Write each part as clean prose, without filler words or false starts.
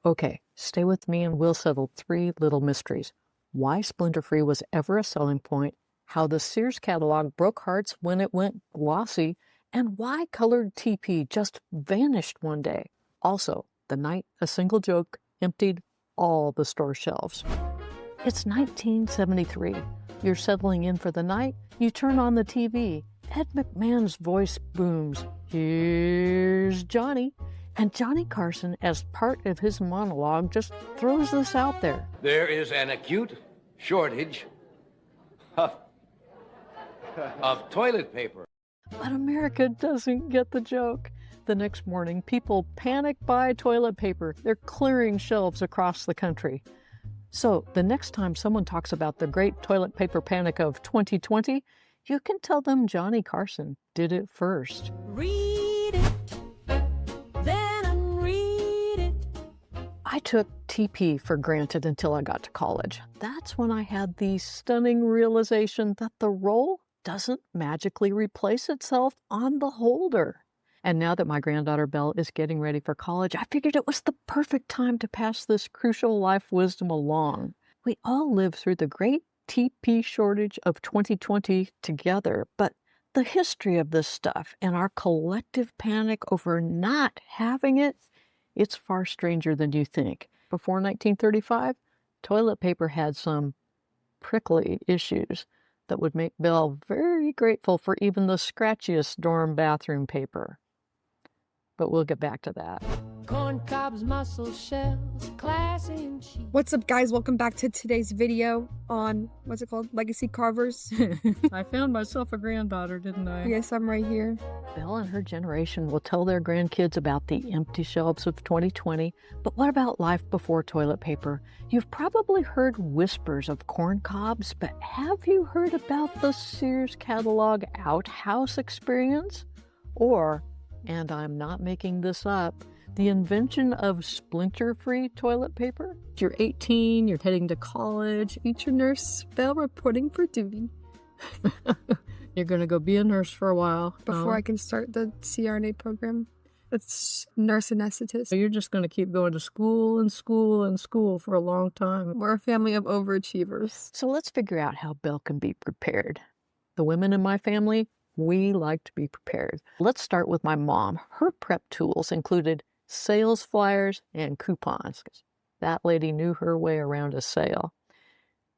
Okay, stay with me and we'll settle three little mysteries. Why Splinter Free was ever a selling point, how the Sears catalog broke hearts when it went glossy, and why colored TP just vanished one day. Also, the night a single joke emptied all the store shelves. It's 1973. You're settling in for the night. You turn on the TV. Ed McMahon's voice booms. Here's Johnny. And Johnny Carson, as part of his monologue, just throws this out there. There is an acute shortage of toilet paper. But America doesn't get the joke. The next morning, people panic buy toilet paper. They're clearing shelves across the country. So the next time someone talks about the great toilet paper panic of 2020, you can tell them Johnny Carson did it first. Read it, then unread it. I took TP for granted until I got to college. That's when I had the stunning realization that the roll doesn't magically replace itself on the holder. And now that my granddaughter Belle is getting ready for college, I figured it was the perfect time to pass this crucial life wisdom along. We all lived through the great TP shortage of 2020 together, but the history of this stuff and our collective panic over not having it, it's far stranger than you think. Before 1935, toilet paper had some prickly issues that would make Belle very grateful for even the scratchiest dorm bathroom paper. But we'll get back to that. Corn cobs, mussel shells, classy and cheap. What's up, guys? Welcome back to today's video on, what's it called? Legacy Carvers. I found myself a granddaughter, didn't I? Yes, I'm right here. Belle and her generation will tell their grandkids about the empty shelves of 2020, but what about life before toilet paper? You've probably heard whispers of corn cobs, but have you heard about the Sears catalog outhouse experience? Or, and I'm not making this up, the invention of splinter-free toilet paper? You're 18, you're heading to college, Eat your nurse, Belle reporting for duty. you're going to go be a nurse for a while. Before I can start the CRNA program. It's nurse anesthetist. So you're just going to keep going to school and school and school for a long time. We're a family of overachievers. So let's figure out how Belle can be prepared. The women in my family, we like to be prepared. Let's start with my mom. Her prep tools included sales flyers and coupons. That lady knew her way around a sale.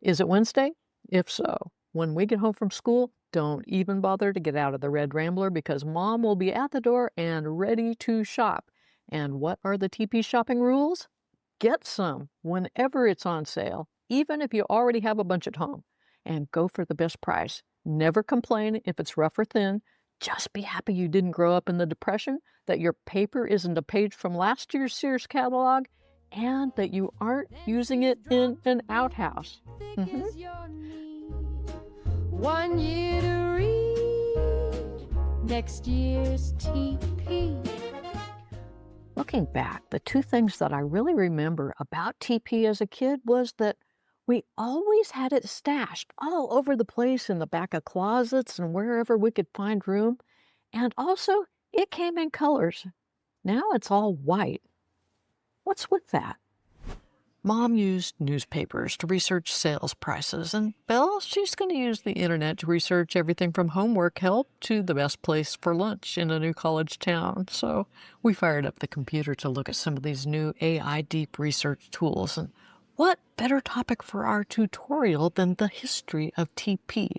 Is it Wednesday? If so, when we get home from school, don't even bother to get out of the Red Rambler because Mom will be at the door and ready to shop. And what are the TP shopping rules? Get some whenever it's on sale, even if you already have a bunch at home. And go for the best price. Never complain if it's rough or thin. Just be happy you didn't grow up in the Depression, that your paper isn't a page from last year's Sears catalog, and that you aren't using it in an outhouse. One year to read, next year's TP. Looking back, the two things that I really remember about TP as a kid was that we always had it stashed all over the place in the back of closets and wherever we could find room. And also, it came in colors. Now it's all white. What's with that? Mom used newspapers to research sales prices, and Belle, she's going to use the internet to research everything from homework help to the best place for lunch in a new college town. So we fired up the computer to look at some of these new AI deep research tools. And what better topic for our tutorial than the history of TP?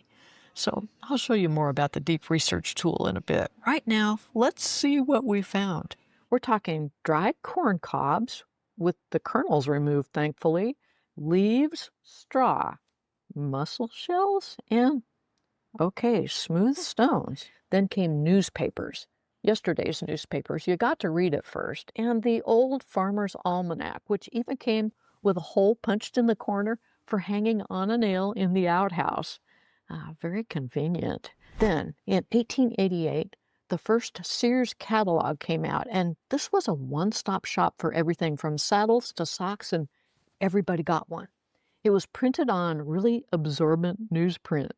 So I'll show you more about the deep research tool in a bit. Right now, let's see what we found. We're talking dried corn cobs with the kernels removed, thankfully, leaves, straw, mussel shells, and, okay, smooth stones. Then came newspapers. Yesterday's newspapers, you got to read it first, and the old Farmer's Almanac, which even came with a hole punched in the corner for hanging on a nail in the outhouse. Very convenient. Then, in 1888, the first Sears catalog came out, and this was a one-stop shop for everything from saddles to socks, and everybody got one. It was printed on really absorbent newsprint,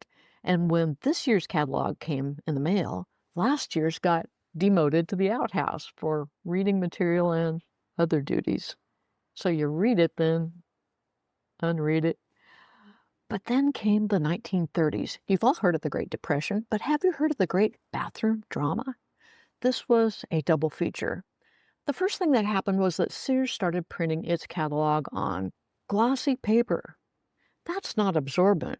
and when this year's catalog came in the mail, last year's got demoted to the outhouse for reading material and other duties. So you read it, then unread it. But then came the 1930s. You've all heard of the Great Depression, but have you heard of the Great Bathroom Drama? This was a double feature. The first thing that happened was that Sears started printing its catalog on glossy paper. That's not absorbent.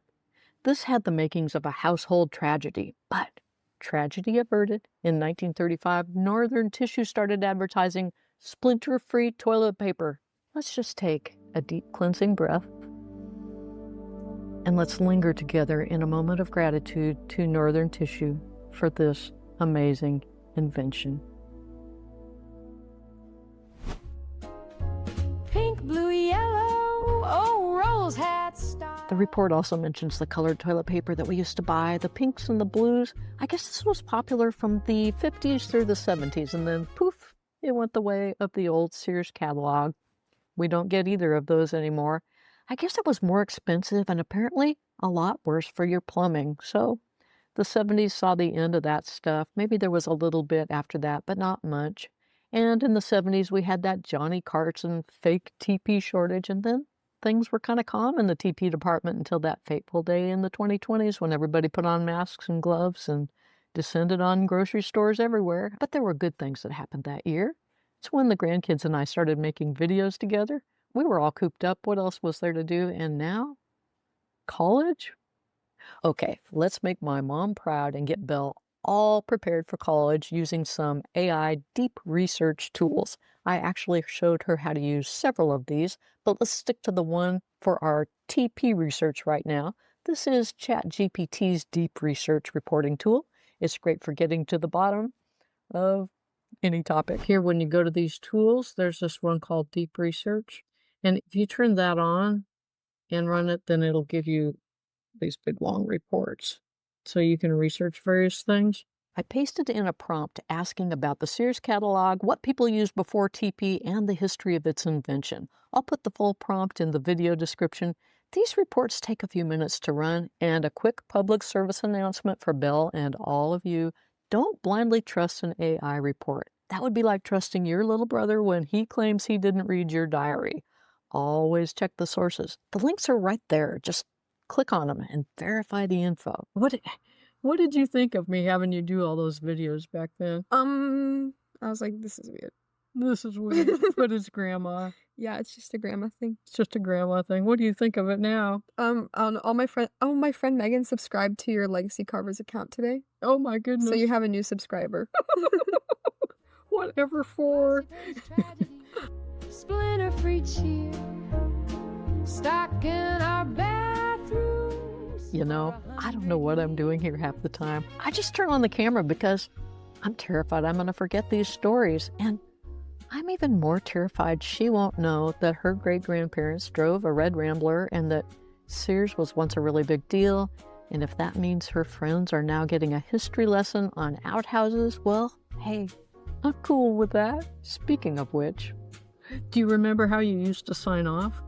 This had the makings of a household tragedy, but tragedy averted. In 1935, Northern Tissue started advertising splinter-free toilet paper. Let's just take a deep cleansing breath and let's linger together in a moment of gratitude to Northern Tissue for this amazing invention. Pink, blue, yellow, oh, rose hat style. The report also mentions the colored toilet paper that we used to buy, the pinks and the blues. I guess this was popular from the 50s through the 70s, and then poof, it went the way of the old Sears catalog. We don't get either of those anymore. I guess it was more expensive and apparently a lot worse for your plumbing. So the 70s saw the end of that stuff. Maybe there was a little bit after that, but not much. And in the 70s, we had that Johnny Carson fake TP shortage, and then things were kind of calm in the TP department until that fateful day in the 2020s when everybody put on masks and gloves and descended on grocery stores everywhere. But there were good things that happened that year. It's when the grandkids and I started making videos together. We were all cooped up. What else was there to do? And now? College? Okay, let's make my mom proud and get Belle all prepared for college using some AI deep research tools. I actually showed her how to use several of these, but let's stick to the one for our TP research right now. This is ChatGPT's deep research reporting tool. It's great for getting to the bottom of any topic. Here, when you go to these tools, there's this one called Deep Research. And if you turn that on and run it, then it'll give you these big long reports. So you can research various things. I pasted in a prompt asking about the Sears catalog, what people used before TP, and the history of its invention. I'll put the full prompt in the video description. These reports take a few minutes to run, and a quick public service announcement for Belle and all of you. Don't blindly trust an AI report. That would be like trusting your little brother when he claims he didn't read your diary. Always check the sources. The links are right there. Just click on them and verify the info. What did you think of me having you do all those videos back then? I was like, this is weird. This is weird. But it's grandma. Yeah, it's just a grandma thing. It's just a grandma thing. What do you think of it now? My friend Megan subscribed to your Legacy Carvers account today. Oh my goodness. So you have a new subscriber. Whatever for. Splinter free cheer, stuck in our bathrooms. You know, I don't know what I'm doing here half the time. I just turn on the camera because I'm terrified I'm going to forget these stories. And I'm even more terrified she won't know that her great-grandparents drove a red Rambler and that Sears was once a really big deal. And if that means her friends are now getting a history lesson on outhouses, well, hey, I'm cool with that. Speaking of which, do you remember how you used to sign off?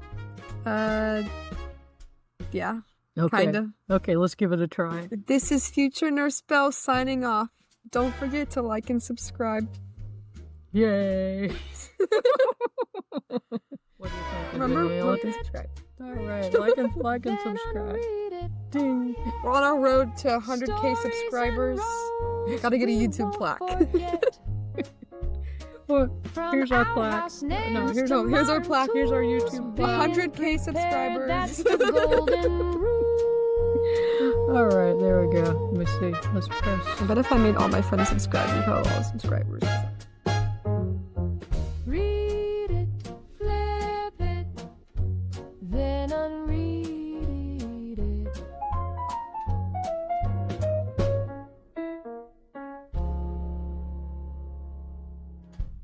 Yeah, Okay. kinda. Okay, let's give it a try. This is Future Nurse Belle signing off. Don't forget to like and subscribe. Yay! What do you think? Remember, Today? like and subscribe. All right, like and subscribe. Ding! We're on our road to 100K subscribers. Gotta get a YouTube plaque. Look, here's our plaque. No, here's our plaque. Here's our YouTube plaque. 100K subscribers. That's the golden rule. All right, there we go. Let me see. Let's press. I bet if I made all my friends subscribe, you'd have all the subscribers.